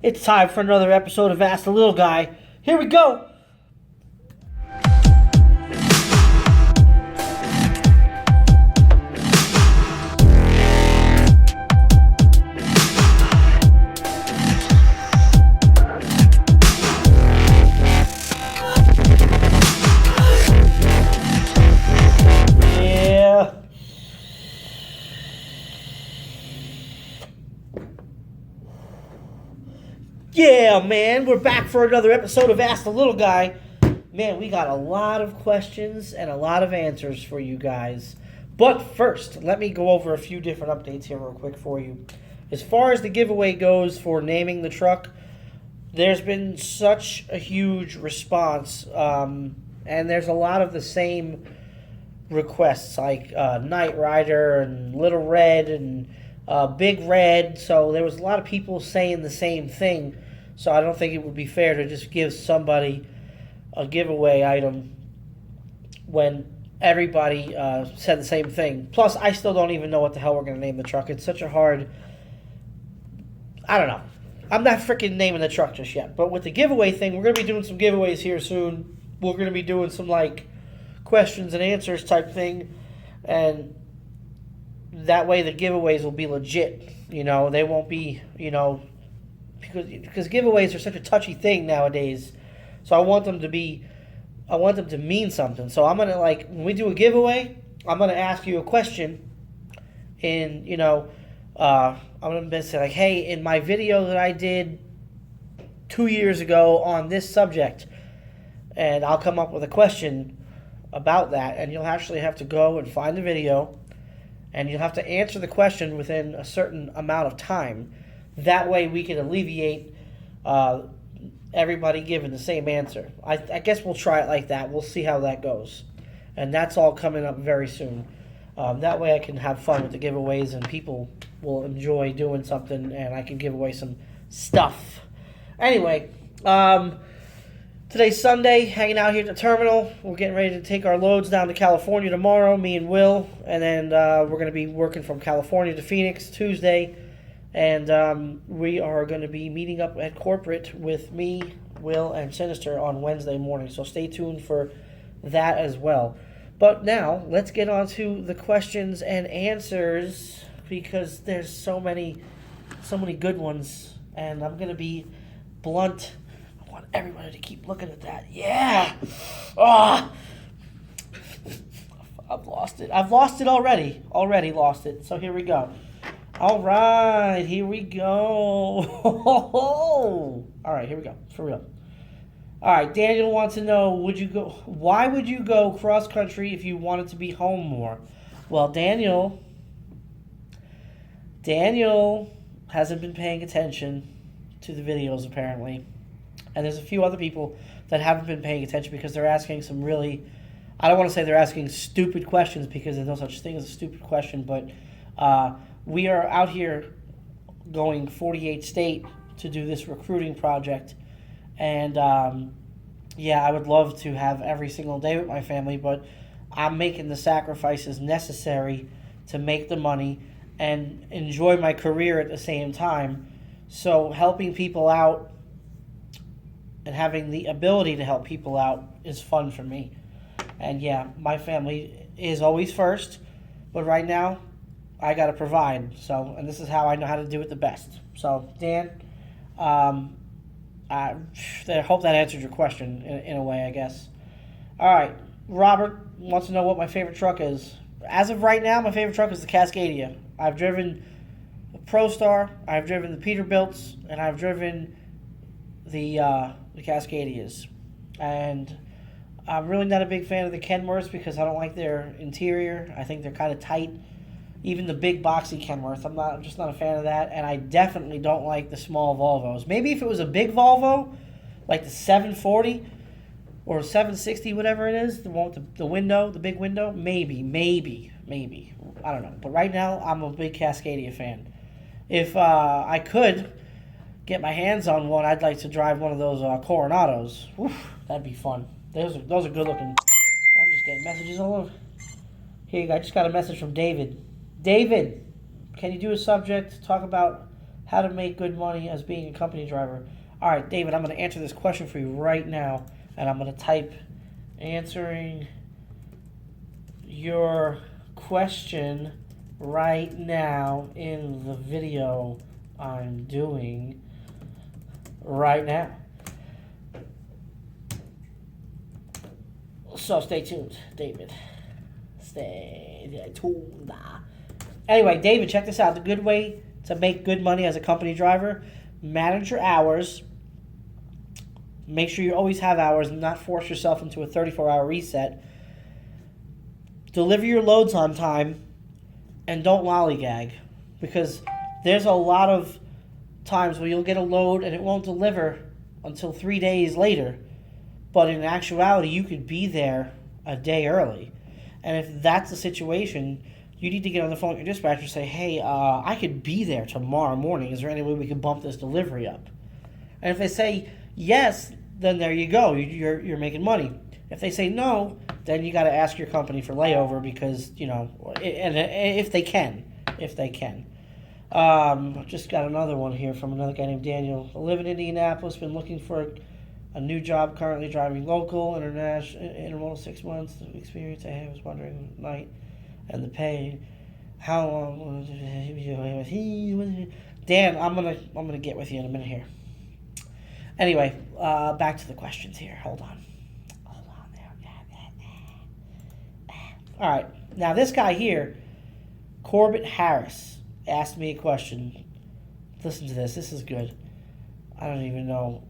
It's time for another episode of Ask the Little Guy. Here we go. Yeah, man, we're back for another episode of Ask the Little Guy. Man, we got a lot of questions and a lot of answers for you guys. But first, let me go over a few different updates here real quick for you. As far as the giveaway goes for naming the truck, there's been such a huge response, and there's a lot of the same requests, like Knight Rider and Little Red and Big Red. So there was a lot of people saying the same thing. So I don't think it would be fair to just give somebody a giveaway item when everybody said the same thing. Plus, I still don't even know what the hell we're going to name the truck. It's such a hard... I don't know. I'm not freaking naming the truck just yet. But with the giveaway thing, we're going to be doing some giveaways here soon. We're going to be doing some, like, questions and answers type thing. And that way the giveaways will be legit. You know, they won't be, you know... Because giveaways are such a touchy thing nowadays. So I want them to mean something. So I'm going to, like, when we do a giveaway, I'm going to ask you a question. And, you know, I'm going to say, like, hey, in my video that I did 2 years ago on this subject, and I'll come up with a question about that. And you'll actually have to go and find the video, and you'll have to answer the question within a certain amount of time. That way we can alleviate everybody giving the same answer. I guess we'll try it like that. We'll see how that goes. And that's all coming up very soon. That way I can have fun with the giveaways and people will enjoy doing something and I can give away some stuff. Anyway, today's Sunday, hanging out here at the terminal. We're getting ready to take our loads down to California tomorrow, me and Will. And then we're going to be working from California to Phoenix Tuesday. And we are going to be meeting up at corporate with me, Will, and Sinister on Wednesday morning. So stay tuned for that as well. But now, let's get on to the questions and answers, because there's so many good ones. And I'm going to be blunt. I want everybody to keep looking at that. Yeah! Ah! I've lost it. I've lost it already. Already lost it. So here we go. All right, here we go. All right, here we go. For real. All right, Daniel wants to know, why would you go cross country if you wanted to be home more? Well, Daniel hasn't been paying attention to the videos apparently. And there's a few other people that haven't been paying attention because they're asking some really, I don't want to say they're asking stupid questions because there's no such thing as a stupid question, but we are out here going 48 state to do this recruiting project. And, yeah, I would love to have every single day with my family, but I'm making the sacrifices necessary to make the money and enjoy my career at the same time. So helping people out and having the ability to help people out is fun for me. And, yeah, my family is always first, but right now, I got to provide, so, and this is how I know how to do it the best. So, Dan, I hope that answered your question in a way, I guess. All right, Robert wants to know what my favorite truck is. As of right now, my favorite truck is the Cascadia. I've driven the ProStar, I've driven the Peterbilts, and I've driven the Cascadias. And I'm really not a big fan of the Kenworths because I don't like their interior. I think they're kind of tight. Even the big boxy Kenworth, I'm just not a fan of that, and I definitely don't like the small Volvos. Maybe if it was a big Volvo, like the 740 or 760, whatever it is, the one with the window, the big window, maybe. I don't know. But right now, I'm a big Cascadia fan. If I could get my hands on one, I'd like to drive one of those Coronados. Oof, that'd be fun. Those are good looking. I'm just getting messages all over. Here, I just got a message from David. David, can you do a subject, talk about how to make good money as being a company driver. All right, David, I'm going to answer this question for you right now, and I'm going to type answering your question right now in the video I'm doing right now. So stay tuned, David. Stay tuned. Anyway, David, check this out. The good way to make good money as a company driver: manage your hours. Make sure you always have hours and not force yourself into a 34-hour reset. Deliver your loads on time, and don't lollygag, because there's a lot of times where you'll get a load and it won't deliver until 3 days later. But in actuality, you could be there a day early. And if that's the situation, you need to get on the phone with your dispatcher and say, hey, I could be there tomorrow morning. Is there any way we could bump this delivery up? And if they say yes, then there you go. You're making money. If they say no, then you got to ask your company for layover because, and if they can. Just got another one here from another guy named Daniel. I live in Indianapolis, been looking for a new job, currently driving local, international, intermodal, 6 months of experience. I was wondering night and the pay. How long? Dan, I'm gonna get with you in a minute here. Anyway, back to the questions here. Hold on there. All right, now this guy here, Corbett Harris, asked me a question. Listen to this. This is good. I don't even know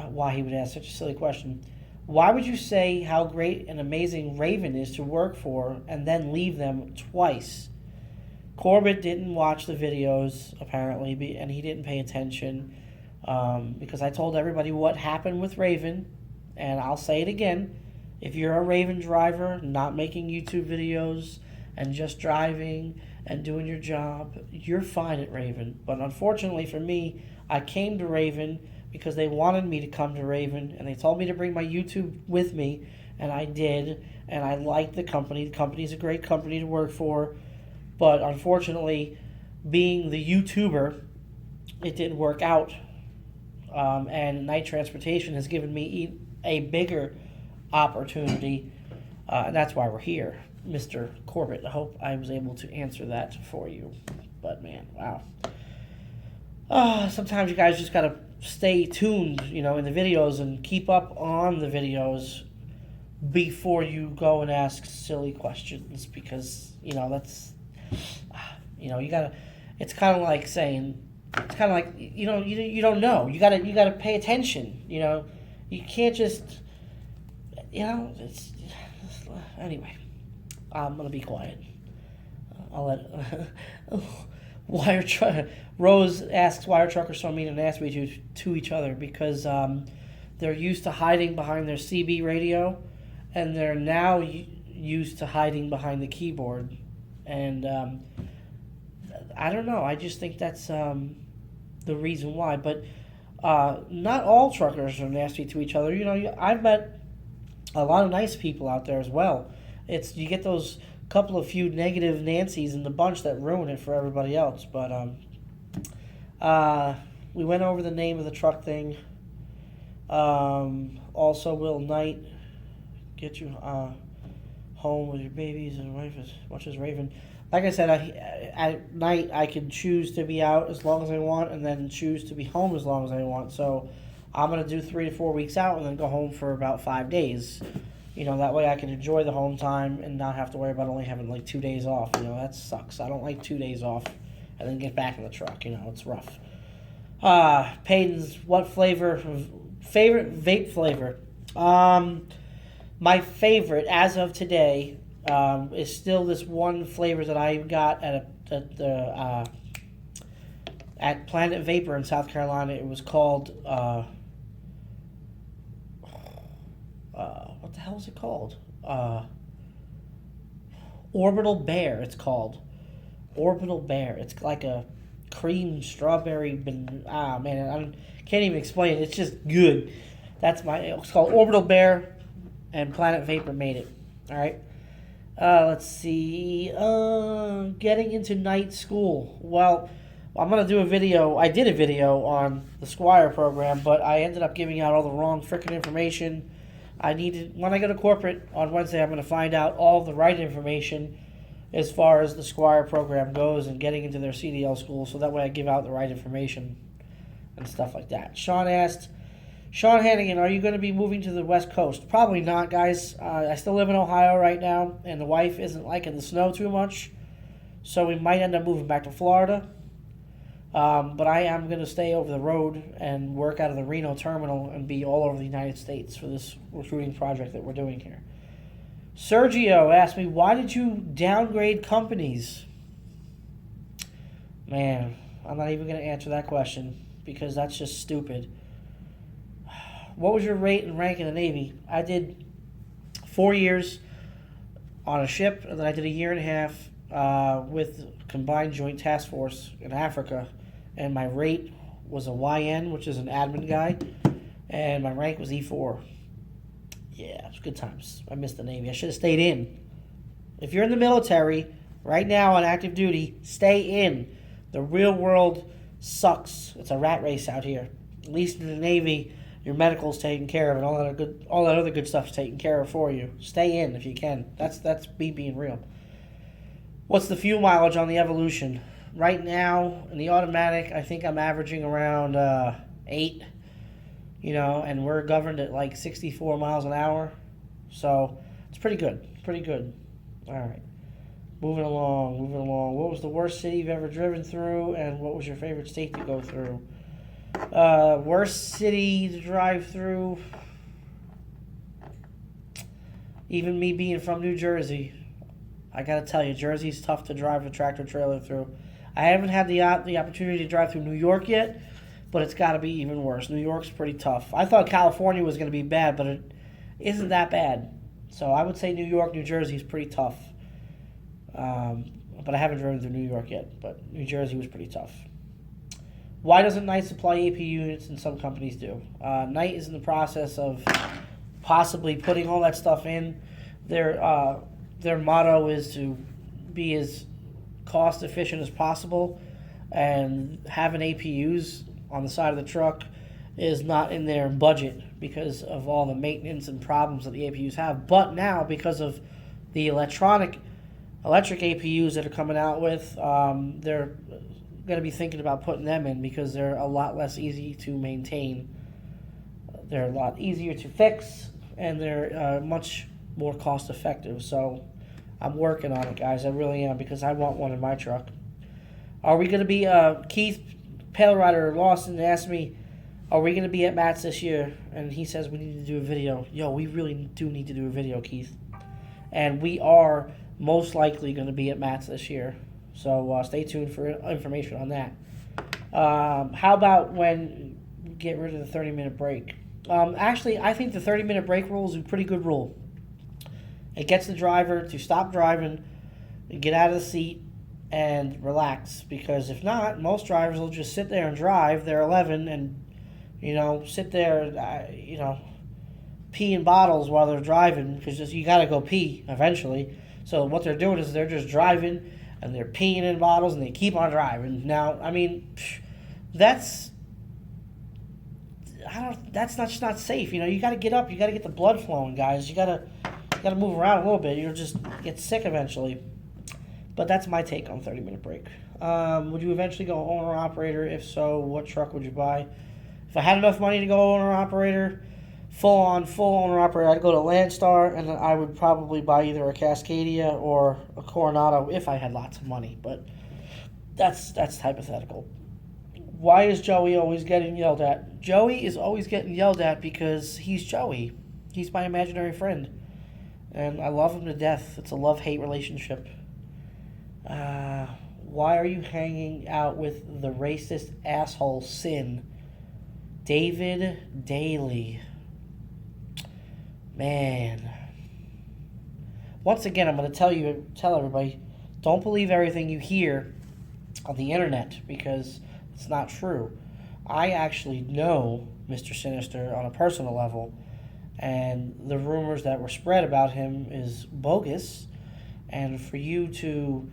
why he would ask such a silly question. Why would you say how great and amazing Raven is to work for and then leave them twice? Corbett didn't watch the videos, apparently, and he didn't pay attention because I told everybody what happened with Raven, and I'll say it again. If you're a Raven driver, not making YouTube videos and just driving and doing your job, you're fine at Raven. But unfortunately for me, I came to Raven because they wanted me to come to Raven, and they told me to bring my YouTube with me, and I did, and I liked the company. The company's a great company to work for, but unfortunately, being the YouTuber, it didn't work out, and night transportation has given me a bigger opportunity, and that's why we're here, Mr. Corbett. I hope I was able to answer that for you, but man, wow. Sometimes you guys just gotta stay tuned, in the videos and keep up on the videos before you go and ask silly questions because, that's, you gotta, it's kind of like saying, you don't know. You gotta pay attention, you can't just, anyway, I'm gonna be quiet. I'll let, Rose asks, why are truckers so mean and nasty to each other? Because they're used to hiding behind their CB radio, and they're now used to hiding behind the keyboard. And I don't know. I just think that's the reason why. But not all truckers are nasty to each other. I've met a lot of nice people out there as well. You get those couple of few negative Nancys in the bunch that ruin it for everybody else. But we went over the name of the truck thing. Also, will night get you home with your babies and wife as much as Raven? Like I said, at night I can choose to be out as long as I want and then choose to be home as long as I want. So I'm going to do 3 to 4 weeks out and then go home for about 5 days. That way I can enjoy the home time and not have to worry about only having like 2 days off. That sucks. I don't like 2 days off and then get back in the truck. It's rough. Peyton's, what favorite vape flavor? My favorite as of today is still this one flavor that I got at Planet Vapor in South Carolina. It was called what the hell is it called? Orbital Bear. It's called Orbital Bear. It's like a cream strawberry. Man, I can't even explain it. It's just good. It's called Orbital Bear, and Planet Vapor made it. All right. Let's see. Getting into night school. Well, I'm going to do a video. I did a video on the Squire program, but I ended up giving out all the wrong freaking information. When I go to corporate on Wednesday, I'm going to find out all the right information as far as the Squire program goes and getting into their CDL school, so that way I give out the right information and stuff like that. Sean Hannigan, are you going to be moving to the West Coast? Probably not, guys. I still live in Ohio right now, and the wife isn't liking the snow too much, so we might end up moving back to Florida. But I am going to stay over the road and work out of the Reno terminal and be all over the United States for this recruiting project that we're doing here. Sergio asked me, why did you downgrade companies? Man, I'm not even going to answer that question because that's just stupid. What was your rate and rank in the Navy? I did 4 years on a ship, and then I did a year and a half with Combined Joint Task Force in Africa, and my rate was a YN, which is an admin guy, and my rank was E4. Yeah, it was good times. I missed the Navy. I should have stayed in. If you're in the military right now on active duty, stay in. The real world sucks. It's a rat race out here. At least in the Navy, your medical's taken care of, and all that other good stuff's taken care of for you. Stay in if you can. That's me being real. What's the fuel mileage on the Evolution? Right now, in the automatic, I think I'm averaging around 8, and we're governed at like 64 miles an hour. So it's pretty good. All right. Moving along. What was the worst city you've ever driven through, and what was your favorite state to go through? Worst city to drive through? Even me being from New Jersey, I gotta tell you, Jersey's tough to drive a tractor trailer through. I haven't had the opportunity to drive through New York yet, but it's got to be even worse. New York's pretty tough. I thought California was going to be bad, but it isn't that bad. So I would say New York, New Jersey is pretty tough. But I haven't driven through New York yet, but New Jersey was pretty tough. Why doesn't Knight supply AP units and some companies do? Knight is in the process of possibly putting all that stuff in. Their motto is to be as cost efficient as possible, and having APUs on the side of the truck is not in their budget because of all the maintenance and problems that the APUs have. But now, because of the electric APUs that are coming out with, they're going to be thinking about putting them in because they're a lot less easy to maintain. They're a lot easier to fix, and they're much more cost effective. So I'm working on it, guys. I really am, because I want one in my truck. Are we going to be, Keith Pale Rider Lawson asked me, are we going to be at Matt's this year? And he says we need to do a video. Yo, we really do need to do a video, Keith. And we are most likely going to be at Matt's this year. So stay tuned for information on that. How about when we get rid of the 30-minute break? Actually, I think the 30-minute break rule is a pretty good rule. It gets the driver to stop driving, get out of the seat, and relax. Because if not, most drivers will just sit there and drive their 11 and, sit there, pee in bottles while they're driving, because you got to go pee eventually. So what they're doing is they're just driving and they're peeing in bottles and they keep on driving. Now, I mean, that's not safe. You got to get up, you got to get the blood flowing, guys. You got to move around a little bit. You'll just get sick eventually. But that's my take on 30-minute break. Would you eventually go owner-operator? If so, what truck would you buy? If I had enough money to go owner-operator, full owner-operator, I'd go to Landstar, and then I would probably buy either a Cascadia or a Coronado if I had lots of money. But that's hypothetical. Why is Joey always getting yelled at? Joey is always getting yelled at because he's Joey. He's my imaginary friend. And I love him to death. It's a love-hate relationship. Why are you hanging out with the racist asshole Sin? David Daly. Man. Once again, I'm going to tell everybody, don't believe everything you hear on the internet, because it's not true. I actually know Mr. Sinister on a personal level, and the rumors that were spread about him is bogus. And for you to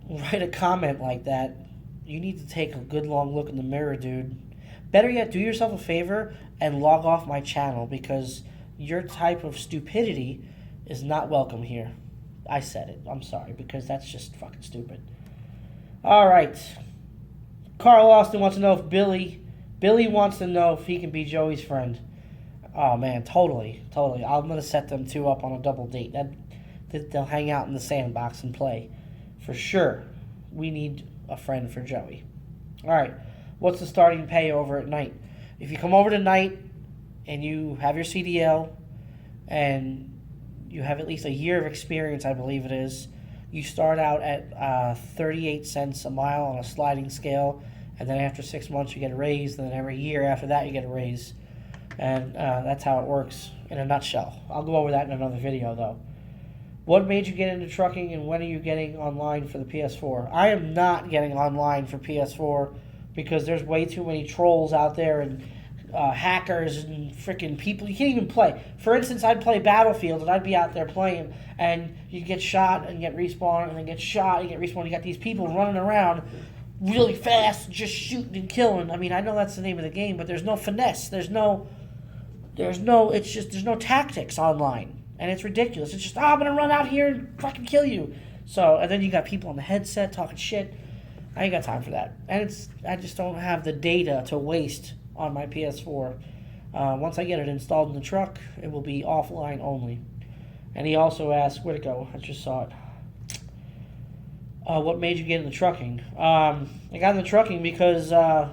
write a comment like that, you need to take a good long look in the mirror, dude. Better yet, do yourself a favor and log off my channel, because your type of stupidity is not welcome here. I said it. I'm sorry, because that's just fucking stupid. All right. Carl Austin wants to know if Billy wants to know if he can be Joey's friend. Oh, man, totally. I'm going to set them two up on a double date. They'll hang out in the sandbox and play. For sure. We need a friend for Joey. All right. What's the starting pay over at night? If you come over tonight and you have your CDL and you have at least a year of experience, I believe it is, you start out at 38 cents a mile on a sliding scale, and then after 6 months you get a raise, and then every year after that you get a raise. And that's how it works in a nutshell. I'll go over that in another video, though. What made you get into trucking, and when are you getting online for the PS4? I am not getting online for PS4 because there's way too many trolls out there and hackers and freaking people. You can't even play. For instance, I'd play Battlefield and I'd be out there playing, and you get shot and get respawned, and then get shot and get respawned. You got these people running around really fast, just shooting and killing. I mean, I know that's the name of the game, but there's no finesse. There's no tactics online, and it's ridiculous. It's just, I'm gonna run out here and fucking kill you. So, and then you got people on the headset talking shit. I ain't got time for that, and I just don't have the data to waste on my PS4. Once I get it installed in the truck, it will be offline only. And he also asked, where'd it go? I just saw it. What made you get into trucking? I got into trucking because I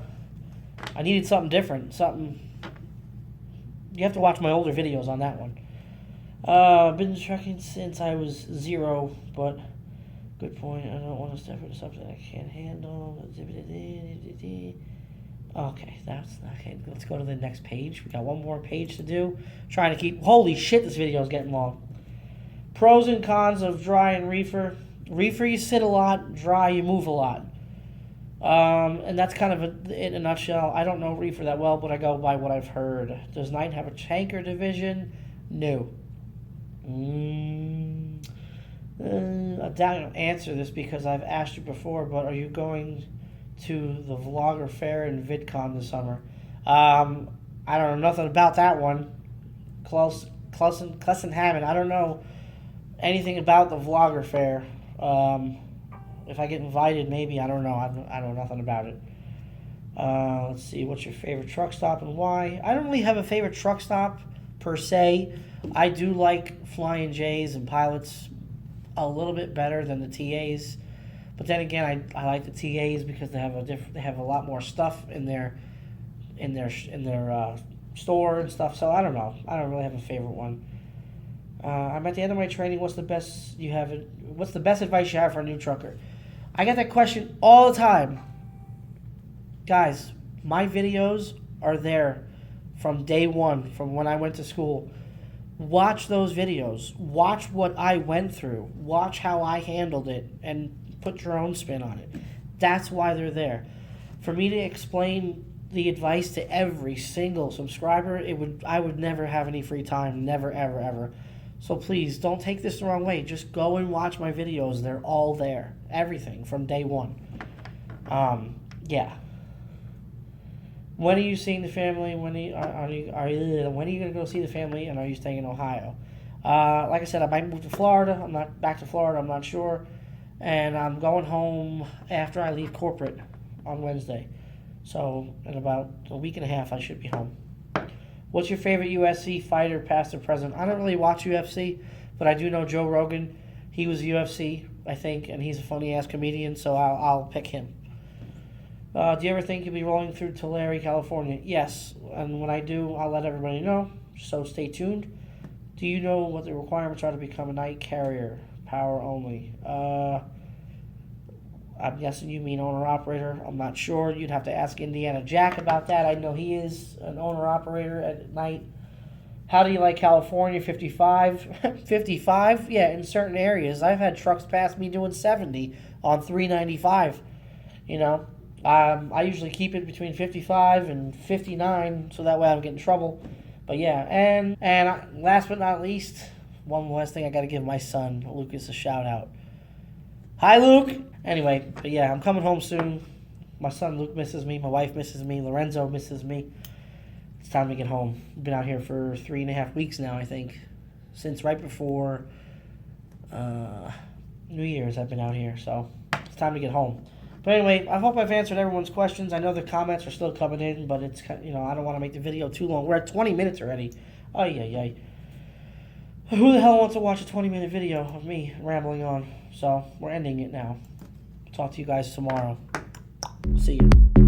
needed something different. You have to watch my older videos on that one. Been trucking since I was 0, but good point. I don't want to step into something I can't handle. Okay, okay. Let's go to the next page. We got one more page to do. Trying to keep. Holy shit, this video is getting long. Pros and cons of dry and reefer. Reefer, you sit a lot. Dry, you move a lot. And that's kind of it in a nutshell. I don't know reefer that well, but I go by what I've heard. Does Knight have a tanker division? No. I doubt you'll answer this because I've asked you before, but are you going to the Vlogger Fair in VidCon this summer? I don't know nothing about that one. Clesen Hammond. I don't know anything about the Vlogger Fair. If I get invited, maybe. I don't know. I know nothing about it. Let's see. What's your favorite truck stop and why? I don't really have a favorite truck stop per se. I do like Flying J's and Pilots a little bit better than the TAs. But then again, I like the TAs because they have a lot more stuff in their store and stuff. So I don't know. I don't really have a favorite one. I'm at the end of my training. What's the best advice you have for a new trucker? I get that question all the time. Guys, my videos are there from day one, from when I went to school. Watch those videos. Watch what I went through. Watch how I handled it and put your own spin on it. That's why they're there. For me to explain the advice to every single subscriber, I would never have any free time. Never, ever, ever. So please, don't take this the wrong way. Just go and watch my videos. They're all there. Everything from day one. Yeah. When are you seeing the family? When are you going to go see the family? And are you staying in Ohio? Like I said, I might move to Florida. I'm not back to Florida. I'm not sure. And I'm going home after I leave corporate on Wednesday. So in about a week and a half, I should be home. What's your favorite UFC fighter, past or present? I don't really watch UFC, but I do know Joe Rogan. He was UFC, I think, and he's a funny-ass comedian, so I'll pick him. Do you ever think you'll be rolling through Tulare, California? Yes, and when I do, I'll let everybody know, so stay tuned. Do you know what the requirements are to become a night carrier? Power only. I'm guessing you mean owner-operator. I'm not sure. You'd have to ask Indiana Jack about that. I know he is an owner-operator at night. How do you like California? 55? 55? Yeah, in certain areas. I've had trucks pass me doing 70 on 395. You know, I usually keep it between 55 and 59, so that way I don't get in trouble. But yeah, and last but not least, one last thing I got to give my son, Lucas, a shout-out. Hi, Luke. Anyway, but yeah, I'm coming home soon. My son Luke misses me. My wife misses me. Lorenzo misses me. It's time to get home. I've been out here for 3.5 weeks now, I think. Since right before New Year's, I've been out here. So it's time to get home. But anyway, I hope I've answered everyone's questions. I know the comments are still coming in, but it's, you know, I don't want to make the video too long. We're at 20 minutes already. Ay. Who the hell wants to watch a 20-minute video of me rambling on? So we're ending it now. Talk to you guys tomorrow. See you.